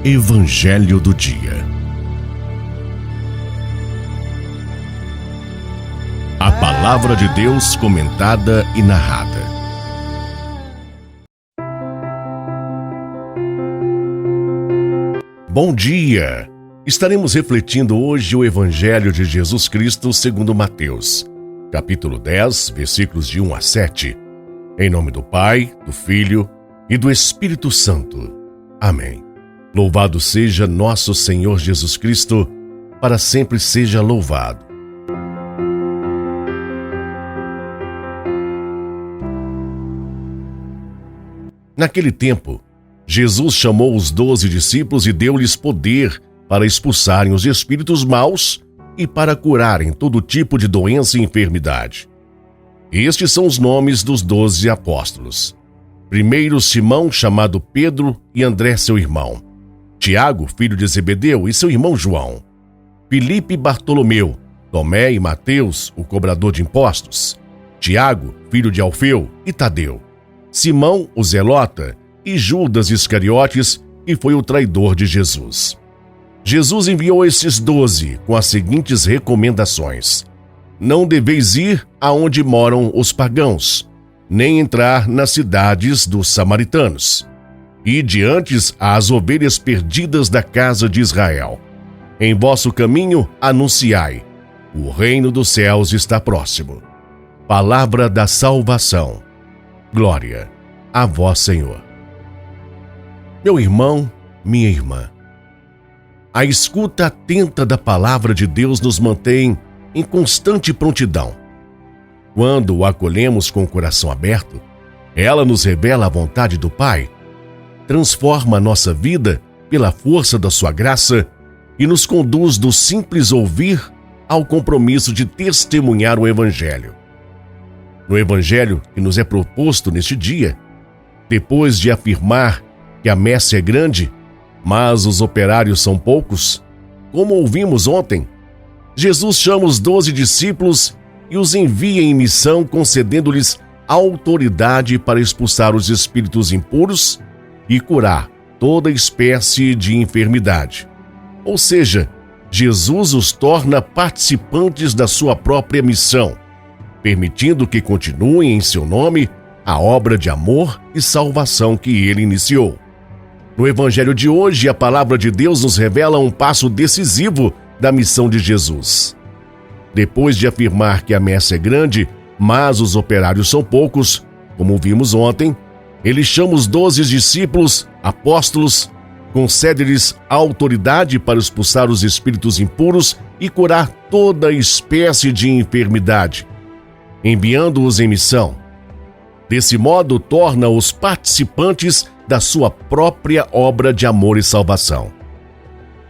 Evangelho do Dia. A Palavra de Deus comentada e narrada. Bom dia! Estaremos refletindo hoje o Evangelho de Jesus Cristo segundo Mateus, capítulo 10, versículos de 1 a 7. Em nome do Pai, do Filho e do Espírito Santo. Amém. Louvado seja nosso Senhor Jesus Cristo, para sempre seja louvado. Naquele tempo, Jesus chamou os 12 discípulos e deu-lhes poder para expulsarem os espíritos maus e para curarem todo tipo de doença e enfermidade. Estes são os nomes dos 12 apóstolos. Primeiro, Simão, chamado Pedro, e André, seu irmão. Tiago, filho de Zebedeu, e seu irmão João. Filipe e Bartolomeu. Tomé e Mateus, o cobrador de impostos. Tiago, filho de Alfeu, e Tadeu. Simão, o zelota, e Judas Iscariotes, que foi o traidor de Jesus. Jesus enviou estes 12 com as seguintes recomendações: não deveis ir aonde moram os pagãos, nem entrar nas cidades dos samaritanos. Ide antes às ovelhas perdidas da casa de Israel. Em vosso caminho anunciai: o reino dos céus está próximo. Palavra da salvação. Glória a vós, Senhor. Meu irmão, minha irmã, a escuta atenta da palavra de Deus nos mantém em constante prontidão. Quando o acolhemos com o coração aberto, ela nos revela a vontade do Pai, transforma a nossa vida pela força da sua graça e nos conduz do simples ouvir ao compromisso de testemunhar o Evangelho. No Evangelho que nos é proposto neste dia, depois de afirmar que a messe é grande, mas os operários são poucos, como ouvimos ontem, Jesus chama os 12 discípulos e os envia em missão, concedendo-lhes autoridade para expulsar os espíritos impuros e curar toda espécie de enfermidade. Ou seja, Jesus os torna participantes da sua própria missão, permitindo que continuem em seu nome a obra de amor e salvação que ele iniciou. No Evangelho de hoje, a palavra de Deus nos revela um passo decisivo da missão de Jesus. Depois de afirmar que a messe é grande, mas os operários são poucos, como vimos ontem, ele chama os 12 discípulos, apóstolos, concede-lhes a autoridade para expulsar os espíritos impuros e curar toda espécie de enfermidade, enviando-os em missão. Desse modo, torna-os participantes da sua própria obra de amor e salvação.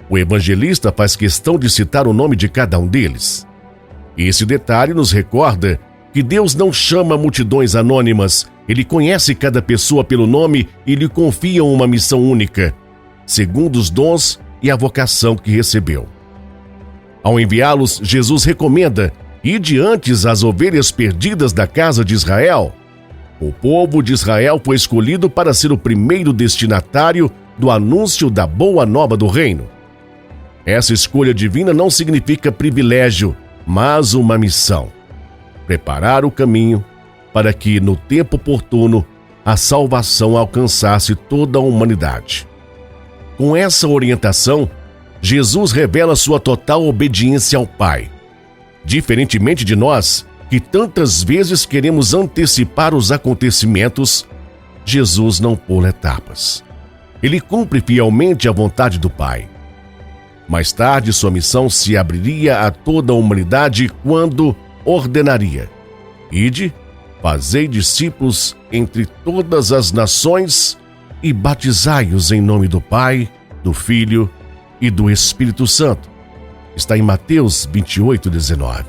O evangelista faz questão de citar o nome de cada um deles. Esse detalhe nos recorda que Deus não chama multidões anônimas, ele conhece cada pessoa pelo nome e lhe confia uma missão única, segundo os dons e a vocação que recebeu. Ao enviá-los, Jesus recomenda: ide antes às ovelhas perdidas da casa de Israel. O povo de Israel foi escolhido para ser o primeiro destinatário do anúncio da boa nova do reino. Essa escolha divina não significa privilégio, mas uma missão: preparar o caminho para que, no tempo oportuno, a salvação alcançasse toda a humanidade. Com essa orientação, Jesus revela sua total obediência ao Pai. Diferentemente de nós, que tantas vezes queremos antecipar os acontecimentos, Jesus não pula etapas. Ele cumpre fielmente a vontade do Pai. Mais tarde, sua missão se abriria a toda a humanidade quando ordenaria: ide, fazei discípulos entre todas as nações e batizai-os em nome do Pai, do Filho e do Espírito Santo. Está em Mateus 28:19.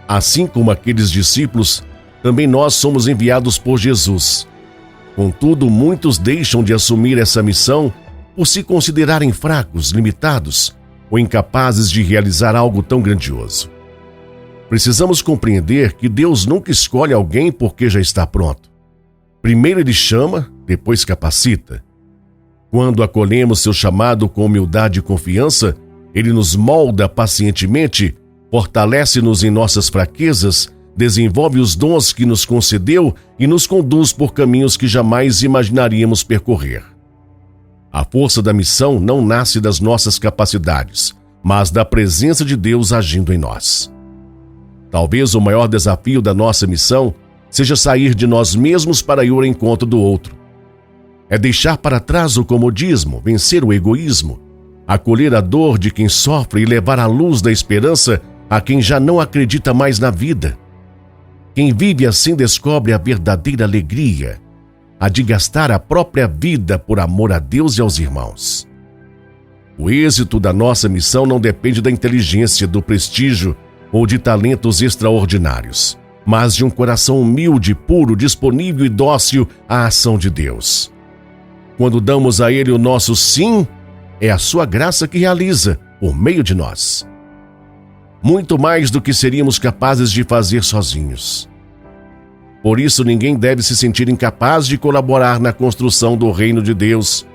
Assim como aqueles discípulos, também nós somos enviados por Jesus. Contudo, muitos deixam de assumir essa missão por se considerarem fracos, limitados ou incapazes de realizar algo tão grandioso. Precisamos compreender que Deus nunca escolhe alguém porque já está pronto. Primeiro ele chama, depois capacita. Quando acolhemos seu chamado com humildade e confiança, ele nos molda pacientemente, fortalece-nos em nossas fraquezas, desenvolve os dons que nos concedeu e nos conduz por caminhos que jamais imaginaríamos percorrer. A força da missão não nasce das nossas capacidades, mas da presença de Deus agindo em nós. Talvez o maior desafio da nossa missão seja sair de nós mesmos para ir ao encontro do outro. É deixar para trás o comodismo, vencer o egoísmo, acolher a dor de quem sofre e levar a luz da esperança a quem já não acredita mais na vida. Quem vive assim descobre a verdadeira alegria, a de gastar a própria vida por amor a Deus e aos irmãos. O êxito da nossa missão não depende da inteligência, do prestígio ou de talentos extraordinários, mas de um coração humilde, puro, disponível e dócil à ação de Deus. Quando damos a Ele o nosso sim, é a sua graça que realiza por meio de nós. Muito mais do que seríamos capazes de fazer sozinhos. Por isso, ninguém deve se sentir incapaz de colaborar na construção do reino de Deus,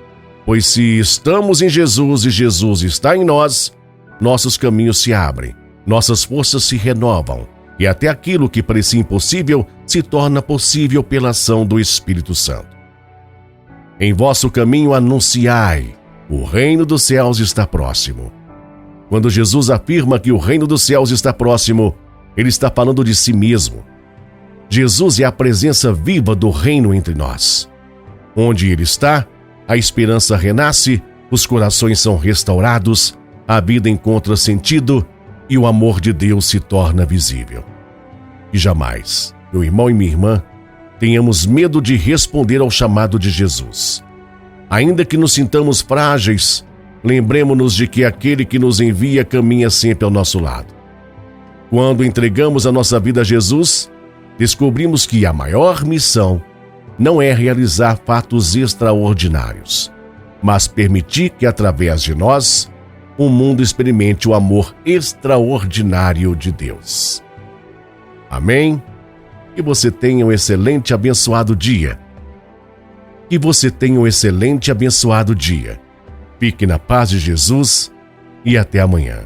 pois se estamos em Jesus e Jesus está em nós, nossos caminhos se abrem, nossas forças se renovam e até aquilo que parecia impossível se torna possível pela ação do Espírito Santo. Em vosso caminho anunciai, o reino dos céus está próximo. Quando Jesus afirma que o reino dos céus está próximo, ele está falando de si mesmo. Jesus é a presença viva do reino entre nós. Onde ele está, a esperança renasce, os corações são restaurados, a vida encontra sentido e o amor de Deus se torna visível. E jamais, meu irmão e minha irmã, tenhamos medo de responder ao chamado de Jesus. Ainda que nos sintamos frágeis, lembremos-nos de que aquele que nos envia caminha sempre ao nosso lado. Quando entregamos a nossa vida a Jesus, descobrimos que a maior missão não é realizar fatos extraordinários, mas permitir que, através de nós, o mundo experimente o amor extraordinário de Deus. Amém? Que você tenha um excelente e abençoado dia. Que você tenha um excelente e abençoado dia. Fique na paz de Jesus e até amanhã.